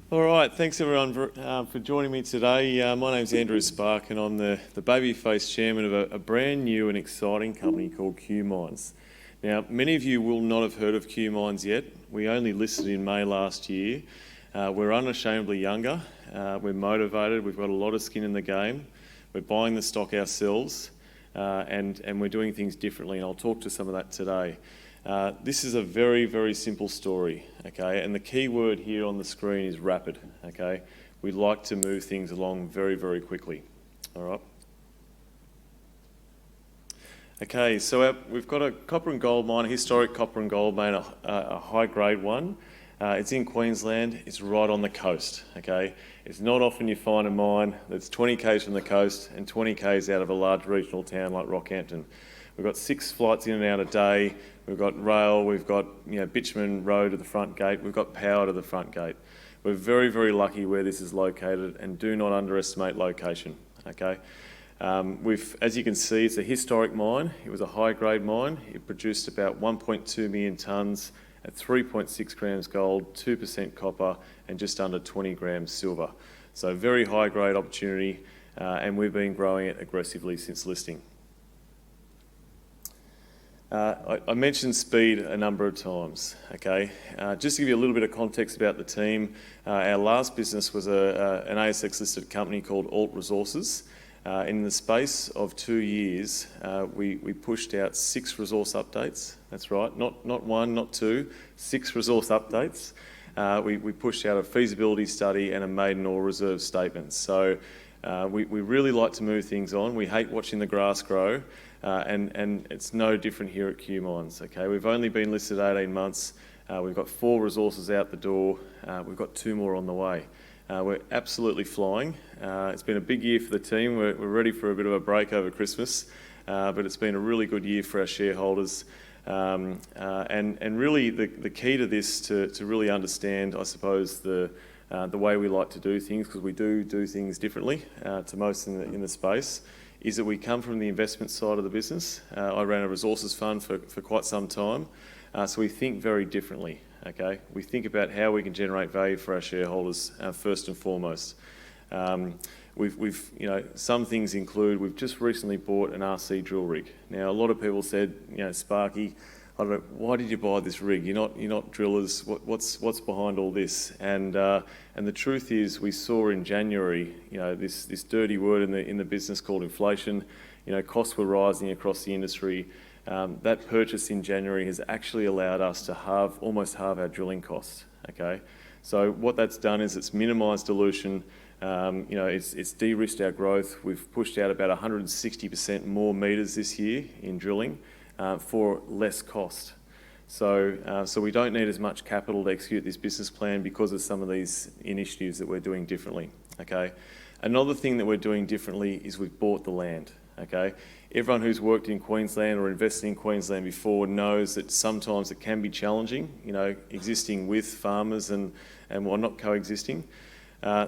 All right, thanks everyone for joining me today. My name's Andrew Spark and I'm the baby-faced chairman of a brand new and exciting company called Q Mines. Now, many of you will not have heard of Q Mines yet. We only listed in May last year. We're unashamedly younger, we're motivated, we've got a lot of skin in the game, we're buying the stock ourselves and we're doing things differently, and I'll talk to some of that today. This is a very, very simple story, okay? And the key word here on the screen is rapid, okay? We like to move things along very, very quickly, all right? Okay, so we've got a copper and gold mine, a historic copper and gold mine, a high-grade one. It's in Queensland, it's right on the coast, okay? It's not often you find a mine that's 20 k's from the coast and 20 k's out of a large regional town like Rockhampton. We've got 6 flights in and out a day, we've got rail, we've got bitumen road to the front gate, we've got power to the front gate. We're very, very lucky where this is located, and do not underestimate location, okay? As you can see, it's a historic mine. It was a high-grade mine. It produced about 1.2 million tonnes at 3.6 grams gold, 2% copper, and just under 20 grams silver. So very high-grade opportunity, and we've been growing it aggressively since listing. I mentioned speed a number of times, okay? Just to give you a little bit of context about the team, our last business was an ASX-listed company called Alt Resources. In the space of 2 years, we pushed out 6 resource updates. That's right, not 1, not 2, 6 resource updates. We pushed out a feasibility study and a maiden ore reserve statement. So we really like to move things on. We hate watching the grass grow, and it's no different here at Q Mines, okay? We've only been listed 18 months. We've got 4 resources out the door. We've got 2 more on the way. We're absolutely flying. It's been a big year for the team. We're ready for a bit of a break over Christmas, but it's been a really good year for our shareholders. And really the key to this, to really understand, I suppose, the way we like to do things, because we do things differently to most in the space, is that we come from the investment side of the business. I ran a resources fund for quite some time, so we think very differently. Okay, we think about how we can generate value for our shareholders first and foremost. Some things include, we've just recently bought an RC drill rig. Now, a lot of people said, Sparky, I don't know, why did you buy this rig? You're not drillers. What's behind all this? And the truth is, we saw in January, this dirty word in the business called inflation. Costs were rising across the industry. That purchase in January has actually allowed us to almost halve our drilling costs, okay? So what that's done is it's minimised dilution, it's de-risked our growth. We've pushed out about 160% more metres this year in drilling for less cost. So we don't need as much capital to execute this business plan because of some of these initiatives that we're doing differently, okay? Another thing that we're doing differently is we've bought the land, okay? Everyone who's worked in Queensland or invested in Queensland before knows that sometimes it can be challenging, existing with farmers and not coexisting.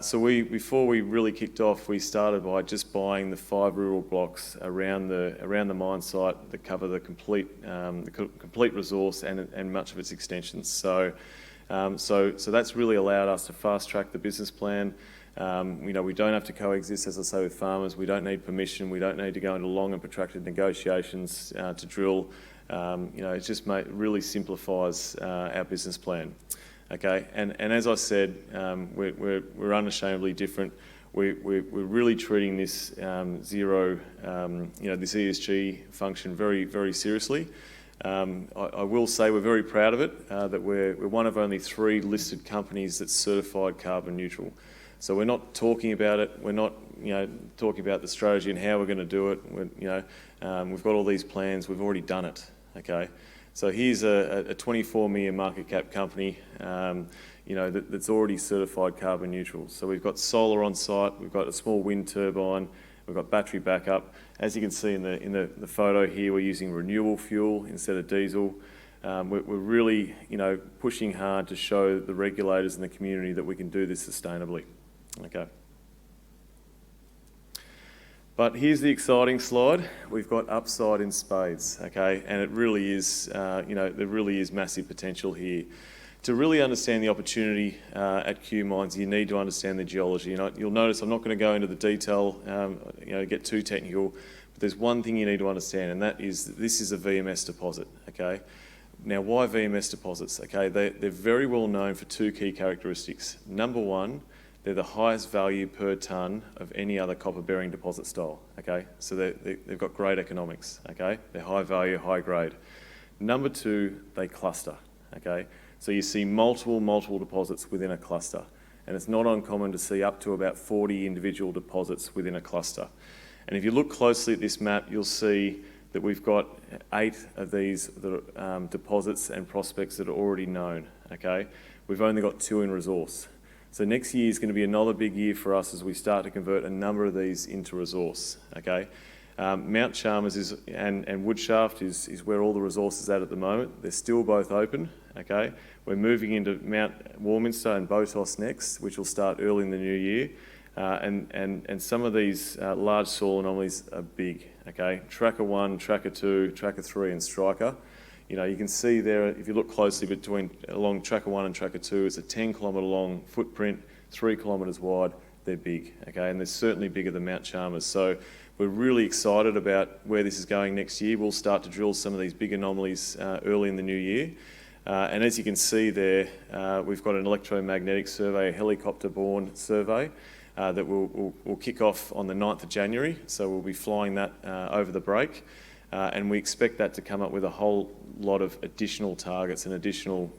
So before we really kicked off, we started by just buying the 5 rural blocks around the mine site that cover the complete resource and much of its extensions. So that's really allowed us to fast track the business plan. We don't have to coexist, as I say, with farmers. We don't need permission. We don't need to go into long and protracted negotiations to drill. It just really simplifies our business plan. Okay, and as I said, we're unashamedly different. We're really treating this zero, this ESG function very, very seriously. I will say we're very proud of it, that we're one of only 3 listed companies that's certified carbon neutral. So we're not talking about it. We're not, talking about the strategy and how we're going to do it. We've got all these plans. We've already done it. Okay, so here's a 24 million market cap company, that's already certified carbon neutral. So we've got solar on site. We've got a small wind turbine. We've got battery backup. As you can see in the photo here, we're using renewable fuel instead of diesel. We're really, pushing hard to show the regulators and the community that we can do this sustainably. Okay. But here's the exciting slide. We've got upside in spades, okay? And it really is, there really is massive potential here. To really understand the opportunity at Q Mines, you need to understand the geology. You'll notice I'm not going to go into the detail, get too technical, but there's one thing you need to understand, and that is that this is a VMS deposit, okay? Now, why VMS deposits? Okay, they're very well known for two key characteristics. Number one, they're the highest value per tonne of any other copper-bearing deposit style, okay? So they've got great economics, okay? They're high value, high grade. Number two, they cluster, okay? So you see multiple deposits within a cluster, and it's not uncommon to see up to about 40 individual deposits within a cluster. And if you look closely at this map, you'll see that we've got 8 of these deposits and prospects that are already known, okay? We've only got 2 in resource. So next year is going to be another big year for us as we start to convert a number of these into resource, okay? Mount Chalmers and Woodshaft is where all the resources are at the moment. They're still both open, okay? We're moving into Mount Warminster and Botos next, which will start early in the new year. And some of these large soil anomalies are big, okay? Tracker 1, Tracker 2, Tracker 3 and Striker. You can see there, if you look closely along Tracker 1 and Tracker 2, it's a 10-kilometre long footprint, 3 kilometres wide. They're big, okay? And they're certainly bigger than Mount Chalmers. So we're really excited about where this is going next year. We'll start to drill some of these big anomalies early in the new year. And as you can see there, we've got an electromagnetic survey, a helicopter-borne survey that will kick off on the 9th of January. So we'll be flying that over the break. And we expect that to come up with a whole lot of additional targets and additional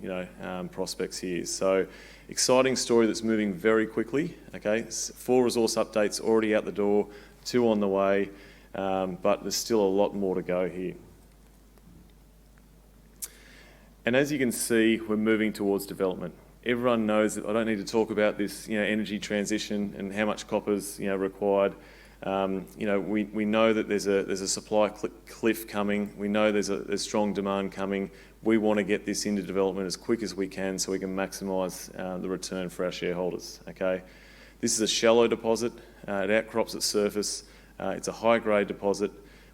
prospects here. So exciting story that's moving very quickly, okay? 4 resource updates already out the door, 2 on the way, but there's still a lot more to go here. And as you can see, we're moving towards development. Everyone knows that I don't need to talk about this, energy transition and how much copper's, required. We know that there's a supply cliff coming. We know there's strong demand coming. We want to get this into development as quick as we can so we can maximise the return for our shareholders, okay? This is a shallow deposit. It outcrops at surface. It's a high-grade deposit.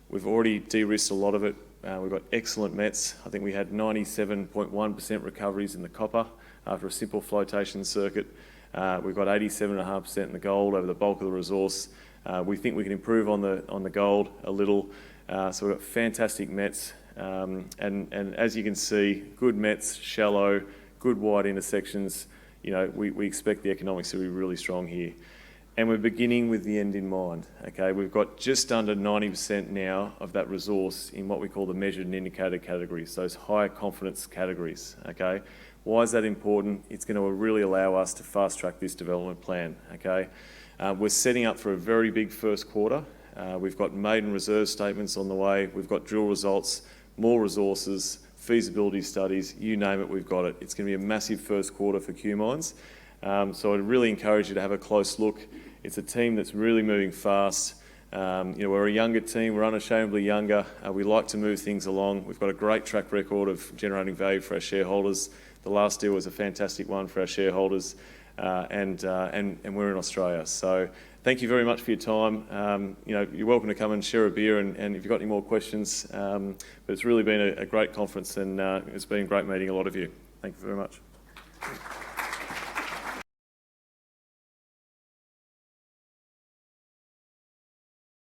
We've already de-risked a lot of it. We've got excellent mets. I think we had 97.1% recoveries in the copper after a simple flotation circuit. We've got 87.5% in the gold over the bulk of the resource. We think we can improve on the gold a little. So we've got fantastic mets. And as you can see, good mets, shallow, good wide intersections. We expect the economics to be really strong here. And we're beginning with the end in mind, okay? We've got just under 90% now of that resource in what we call the measured and indicated categories, those high confidence categories, okay? Why is that important? It's going to really allow us to fast track this development plan, okay? We're setting up for a very big first quarter. We've got maiden reserve statements on the way. We've got drill results, more resources, feasibility studies, you name it, we've got it. It's going to be a massive first quarter for Q Mines. So I'd really encourage you to have a close look. It's a team that's really moving fast. We're a younger team. We're unashamedly younger. We like to move things along. We've got a great track record of generating value for our shareholders. The last deal was a fantastic one for our shareholders, and we're in Australia. So thank you very much for your time. You're welcome to come and share a beer, and if you've got any more questions. But it's really been a great conference, and it's been great meeting a lot of you. Thank you very much.